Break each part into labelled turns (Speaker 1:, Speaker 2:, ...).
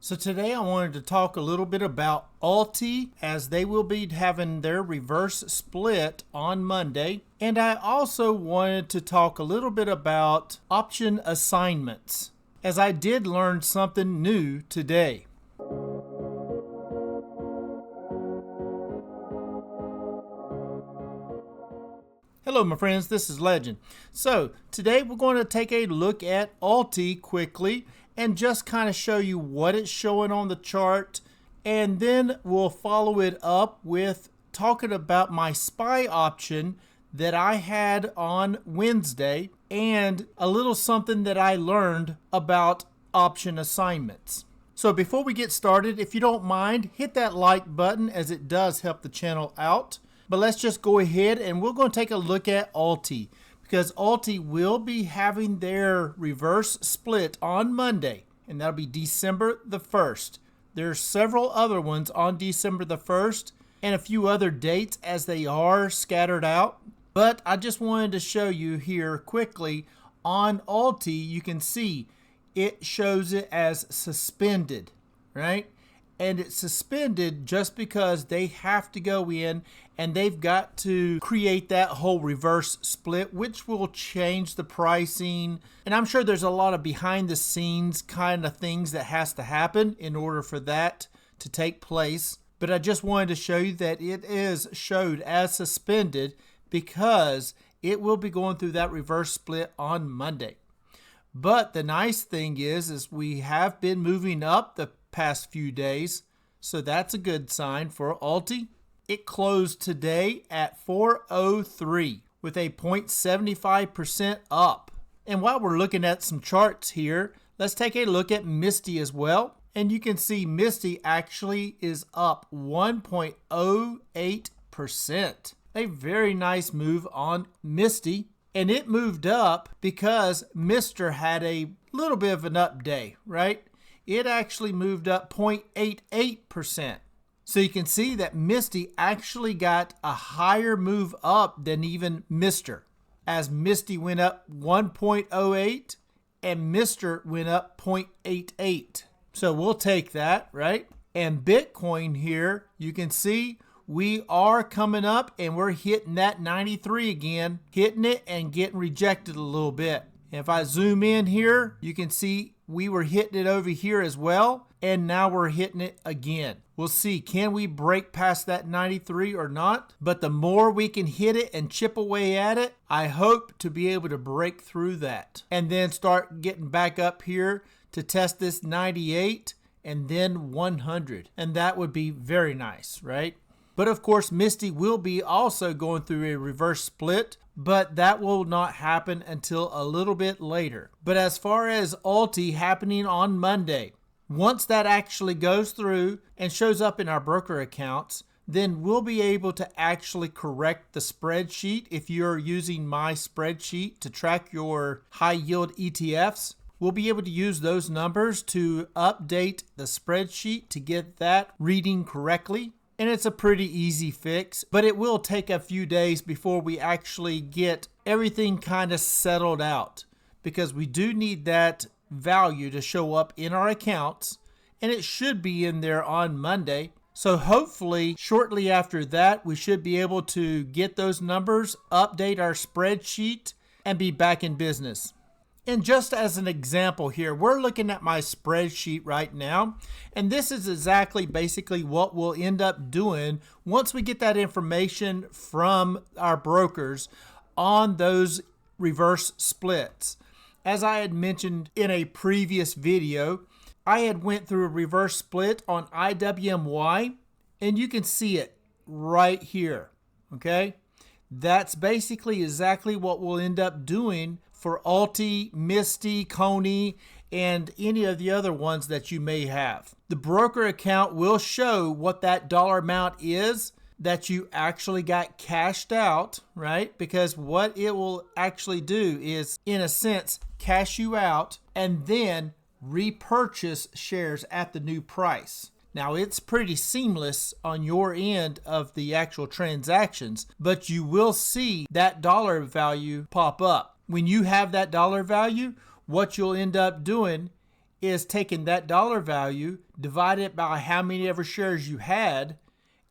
Speaker 1: So today I wanted to talk a little bit about ULTY, as they will be having their reverse split on Monday. And I also wanted to talk a little bit about option assignments, as I did learn something new today. Hello my friends, this is Legend. So today we're going to take a look at ULTY quickly and just kind of show you what it's showing on the chart, and then we'll follow it up with talking about my SPY option that I had on Wednesday and a little something that I learned about option assignments. So before we get started, if you don't mind, hit that like button, as it does help the channel out. But let's just go ahead and we're going to take a look at ULTY, because ULTY will be having their reverse split on Monday, and that'll be December the 1st. There's several other ones on December the 1st and a few other dates as they are scattered out. But I just wanted to show you here quickly on ULTY, you can see it shows it as suspended, right? And it's suspended just because they have to go in and they've got to create that whole reverse split, which will change the pricing. And I'm sure there's a lot of behind the scenes kind of things that has to happen in order for that to take place. But I just wanted to show you that it is showed as suspended because it will be going through that reverse split on Monday. But the nice thing is we have been moving up the past few days, so that's a good sign for ULTY. It closed today at 403 with a 0.75% up. And while we're looking at some charts here, let's take a look at MSTY as well. And you can see MSTY actually is up 1.08%. A very nice move on MSTY. And it moved up because Mr. had a little bit of an up day, right? It actually moved up 0.88%. So you can see that MSTY actually got a higher move up than even Mr. As MSTY went up 1.08 and Mr. went up 0.88. So we'll take that, right? And Bitcoin here, you can see we are coming up and we're hitting that 93 again, hitting it and getting rejected a little bit. If I zoom in here, you can see we were hitting it over here as well, and now we're hitting it again. We'll see, can we break past that 93 or not? But the more we can hit it and chip away at it, I hope to be able to break through that and then start getting back up here to test this 98 and then 100. And that would be very nice, right? But of course, MSTY will be also going through a reverse split, but that will not happen until a little bit later. But as far as ULTY happening on Monday, once that actually goes through and shows up in our broker accounts, then we'll be able to actually correct the spreadsheet. If you're using my spreadsheet to track your high yield ETFs, we'll be able to use those numbers to update the spreadsheet to get that reading correctly. And it's a pretty easy fix, but it will take a few days before we actually get everything kind of settled out, because we do need that value to show up in our accounts, and it should be in there on Monday. So hopefully shortly after that, we should be able to get those numbers, update our spreadsheet, and be back in business. And just as an example here, we're looking at my spreadsheet right now, and this is exactly basically what we'll end up doing once we get that information from our brokers on those reverse splits. As I had mentioned in a previous video, I had went through a reverse split on IWMY, and you can see it right here, okay? That's basically exactly what we'll end up doing for ULTY, MSTY, CONY, and any of the other ones that you may have. The broker account will show what that dollar amount is that you actually got cashed out, right? Because what it will actually do is, in a sense, cash you out and then repurchase shares at the new price. Now, it's pretty seamless on your end of the actual transactions, but you will see that dollar value pop up. When you have that dollar value, what you'll end up doing is taking that dollar value, divide it by how many ever shares you had,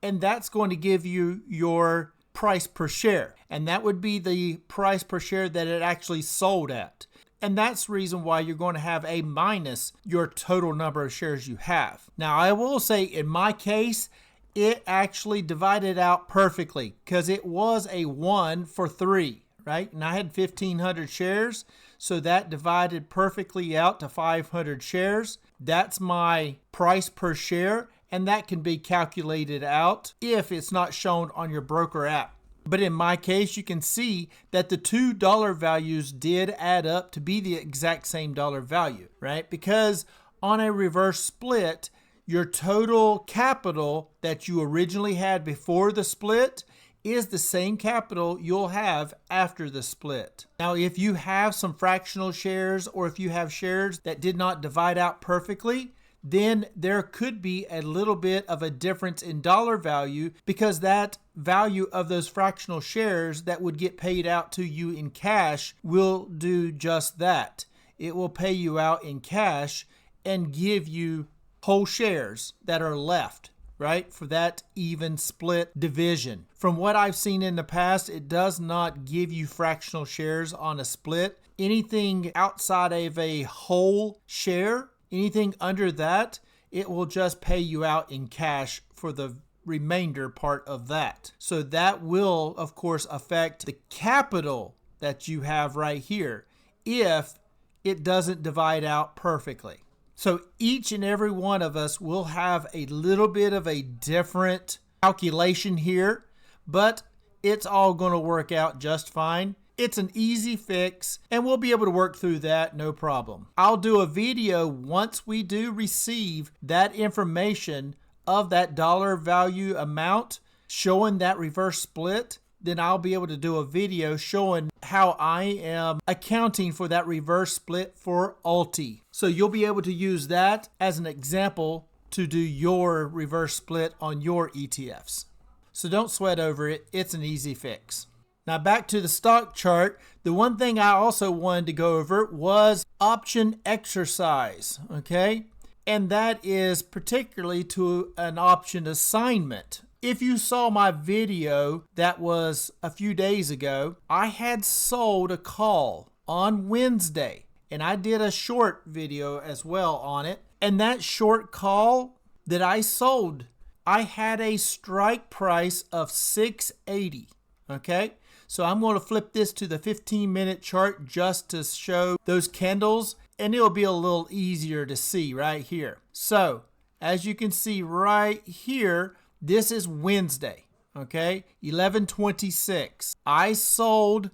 Speaker 1: and that's going to give you your price per share. And that would be the price per share that it actually sold at. And that's the reason why you're going to have a minus your total number of shares you have. Now, I will say in my case, it actually divided out perfectly because it was a 1 for 3, right? And I had 1,500 shares, so that divided perfectly out to 500 shares. That's my price per share, and that can be calculated out if it's not shown on your broker app. But in my case, you can see that the $2 values did add up to be the exact same dollar value, right? Because on a reverse split, your total capital that you originally had before the split is the same capital you'll have after the split. Now, if you have some fractional shares or if you have shares that did not divide out perfectly, then there could be a little bit of a difference in dollar value because that value of those fractional shares that would get paid out to you in cash will do just that. It will pay you out in cash and give you whole shares that are left, right, for that even split division. From what I've seen in the past, it does not give you fractional shares on a split. Anything outside of a whole share, anything under that, it will just pay you out in cash for the remainder part of that. So that will, of course, affect the capital that you have right here if it doesn't divide out perfectly. So each and every one of us will have a little bit of a different calculation here, but it's all going to work out just fine. It's an easy fix, and we'll be able to work through that, no problem. I'll do a video once we do receive that information of that dollar value amount showing that reverse split. Then I'll be able to do a video showing how I am accounting for that reverse split for ULTY. So you'll be able to use that as an example to do your reverse split on your ETFs. So don't sweat over it. It's an easy fix. Now back to the stock chart. The one thing I also wanted to go over was option exercise, okay? And that is particularly to an option assignment. If you saw my video that was a few days ago, I had sold a call on Wednesday, and I did a short video as well on it. And that short call that I sold, I had a strike price of $6.80, okay? So I'm going to flip this to the 15-minute chart just to show those candles, and it'll be a little easier to see right here. So as you can see right here, this is Wednesday, okay, 11/26. I sold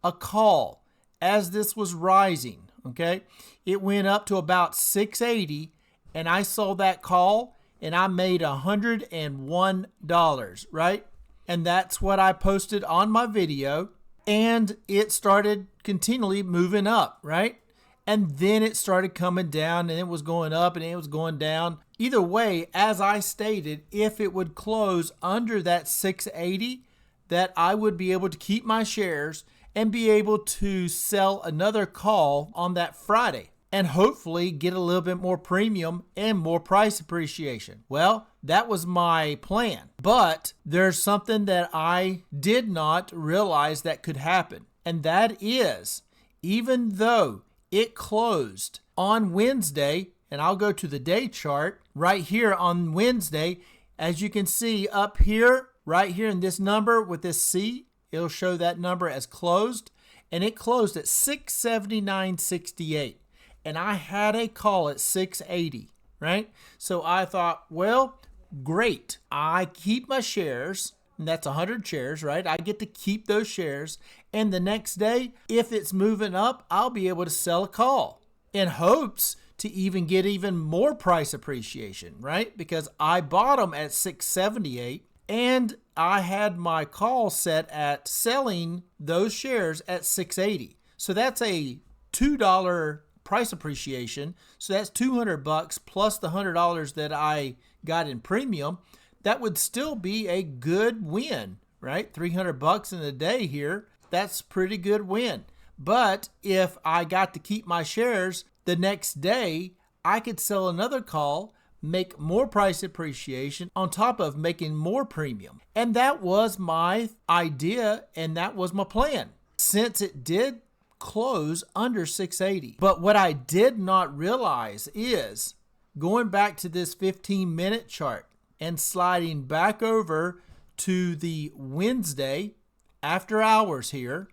Speaker 1: a call as this was rising, okay? It went up to about $6.80, and I sold that call, and I made $101, right? And that's what I posted on my video, and it started continually moving up, right? And then it started coming down, and it was going up, and it was going down. Either way, as I stated, if it would close under that 680, that I would be able to keep my shares and be able to sell another call on that Friday and hopefully get a little bit more premium and more price appreciation. Well, that was my plan. But there's something that I did not realize that could happen. And that is, even though it closed on Wednesday, and I'll go to the day chart right here on Wednesday. As you can see up here, right here in this number with this C, it'll show that number as closed, and it closed at 679.68, and I had a call at 680, right? So I thought, well, great. I keep my shares, and that's 100 shares, right? I get to keep those shares, and the next day, if it's moving up, I'll be able to sell a call in hopes to even get even more price appreciation, right? Because I bought them at 678, and I had my call set at selling those shares at 680. So that's a $2 price appreciation. So that's $200 plus the $100 that I got in premium. That would still be a good win, right? $300 in a day here. That's pretty good win. But if I got to keep my shares, the next day I could sell another call, make more price appreciation on top of making more premium. And that was my idea, and that was my plan, since it did close under 680. But what I did not realize is, going back to this 15-minute chart and sliding back over to the Wednesday after hours here,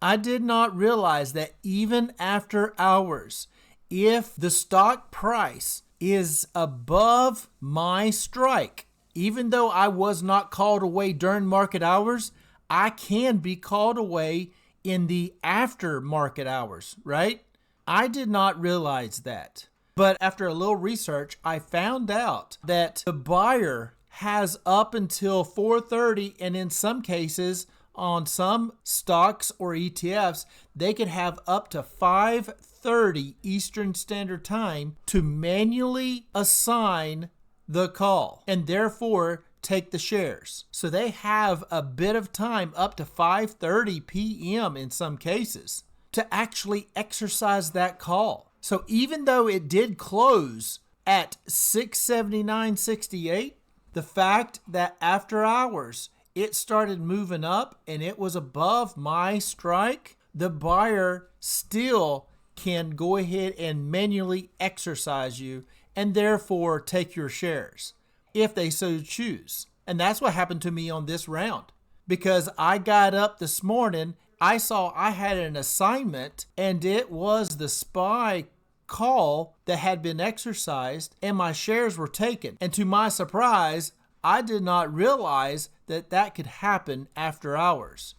Speaker 1: I did not realize that even after hours, if the stock price is above my strike, even though I was not called away during market hours, I can be called away in the after market hours, right? I did not realize that. But after a little research, I found out that the buyer has up until 4:30, and in some cases, on some stocks or ETFs, they can have up to 5:30 Eastern Standard Time to manually assign the call and therefore take the shares. So they have a bit of time, up to 5:30 p.m. in some cases, to actually exercise that call. So even though it did close at 679.68, the fact that after hours it started moving up and it was above my strike, the buyer still can go ahead and manually exercise you and therefore take your shares if they so choose. And that's what happened to me on this round, because I got up this morning, I saw I had an assignment, and it was the SPY call that had been exercised and my shares were taken. And to my surprise, I did not realize that that could happen after hours.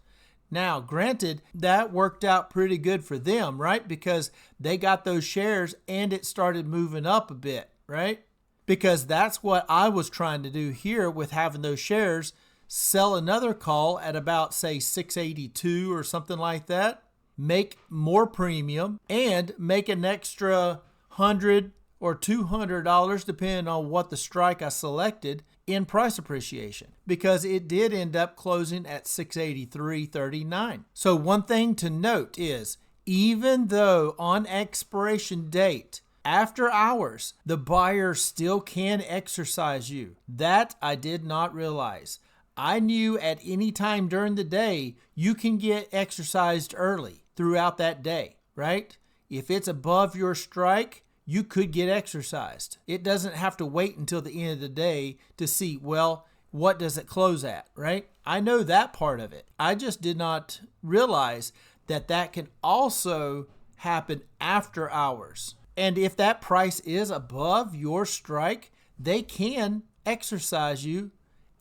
Speaker 1: Now, granted, that worked out pretty good for them, right? Because they got those shares and it started moving up a bit, right? Because that's what I was trying to do here with having those shares, sell another call at about, say, 682 or something like that, make more premium, and make an extra $100 or $200, depending on what the strike I selected, in price appreciation, because it did end up closing at 683.39. So one thing to note is, even though on expiration date, after hours, the buyer still can exercise you. That I did not realize. I knew at any time during the day, you can get exercised early throughout that day, right? If it's above your strike, you could get exercised. It doesn't have to wait until the end of the day to see, well, what does it close at, right? I know that part of it. I just did not realize that that can also happen after hours. And if that price is above your strike, they can exercise you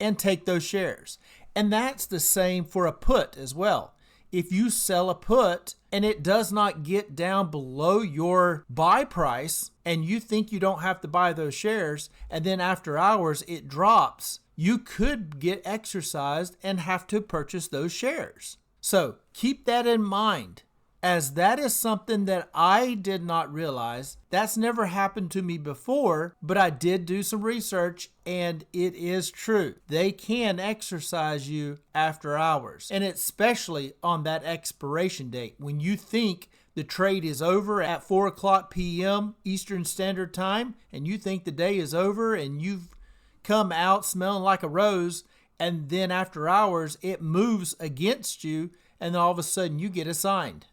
Speaker 1: and take those shares. And that's the same for a put as well. If you sell a put and it does not get down below your buy price and you think you don't have to buy those shares, and then after hours it drops, you could get exercised and have to purchase those shares. So keep that in mind, as that is something that I did not realize. That's never happened to me before, but I did do some research and it is true. They can exercise you after hours, and especially on that expiration date. When you think the trade is over at 4:00 p.m. Eastern Standard Time and you think the day is over and you've come out smelling like a rose, and then after hours it moves against you and then all of a sudden you get assigned.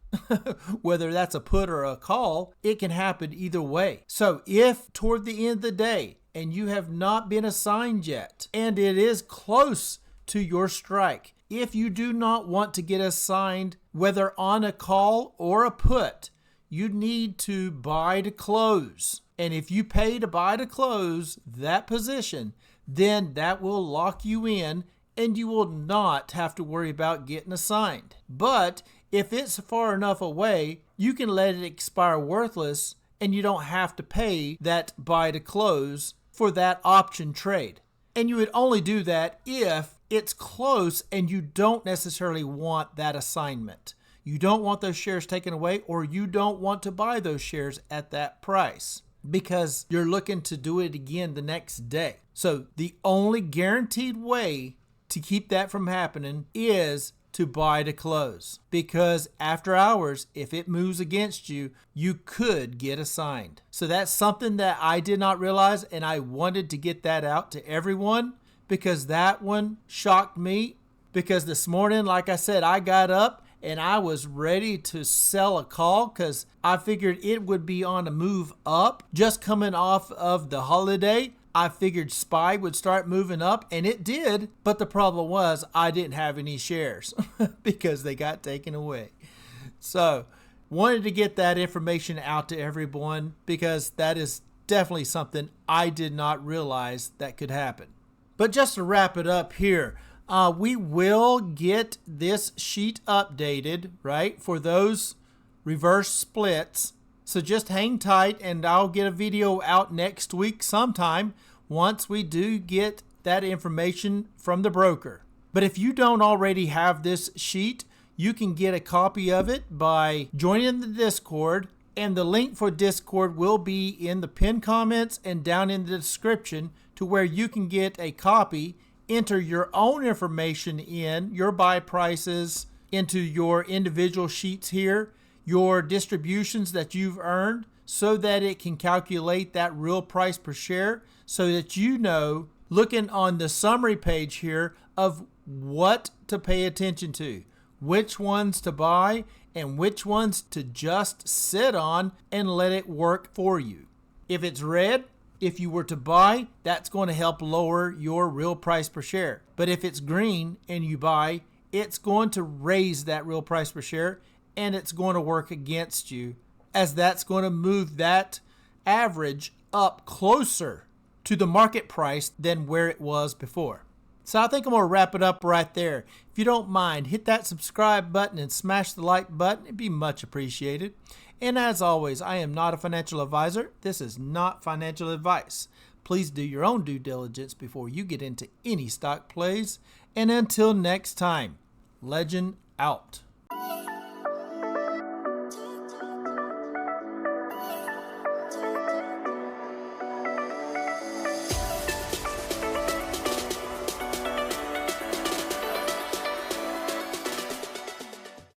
Speaker 1: Whether that's a put or a call, it can happen either way. So if toward the end of the day and you have not been assigned yet and it is close to your strike, if you do not want to get assigned, whether on a call or a put, you need to buy to close. And if you pay to buy to close that position, then that will lock you in and you will not have to worry about getting assigned. But if it's far enough away, you can let it expire worthless and you don't have to pay that buy to close for that option trade. And you would only do that if it's close and you don't necessarily want that assignment. You don't want those shares taken away, or you don't want to buy those shares at that price because you're looking to do it again the next day. So the only guaranteed way to keep that from happening is to buy to close, because after hours, if it moves against you, you could get assigned. So that's something that I did not realize, and I wanted to get that out to everyone because that one shocked me. Because this morning, like I said, I got up and I was ready to sell a call because I figured it would be on a move up. Just coming off of the holiday, I figured SPY would start moving up, and it did. But the problem was I didn't have any shares because they got taken away. So wanted to get that information out to everyone because that is definitely something I did not realize that could happen. But just to wrap it up here, we will get this sheet updated, right, for those reverse splits. So just hang tight, and I'll get a video out next week sometime once we do get that information from the broker. But if you don't already have this sheet, you can get a copy of it by joining the Discord, and the link for Discord will be in the pinned comments and down in the description to where you can get a copy, enter your own information in, your buy prices into your individual sheets here, your distributions that you've earned, so that it can calculate that real price per share, so that you know, looking on the summary page here, of what to pay attention to, which ones to buy and which ones to just sit on and let it work for you. If it's red, if you were to buy, that's going to help lower your real price per share. But if it's green and you buy, it's going to raise that real price per share, and it's going to work against you, as that's going to move that average up closer to the market price than where it was before. So I think I'm going to wrap it up right there. If you don't mind, hit that subscribe button and smash the like button. It'd be much appreciated. And as always, I am not a financial advisor. This is not financial advice. Please do your own due diligence before you get into any stock plays. And until next time, Legend out.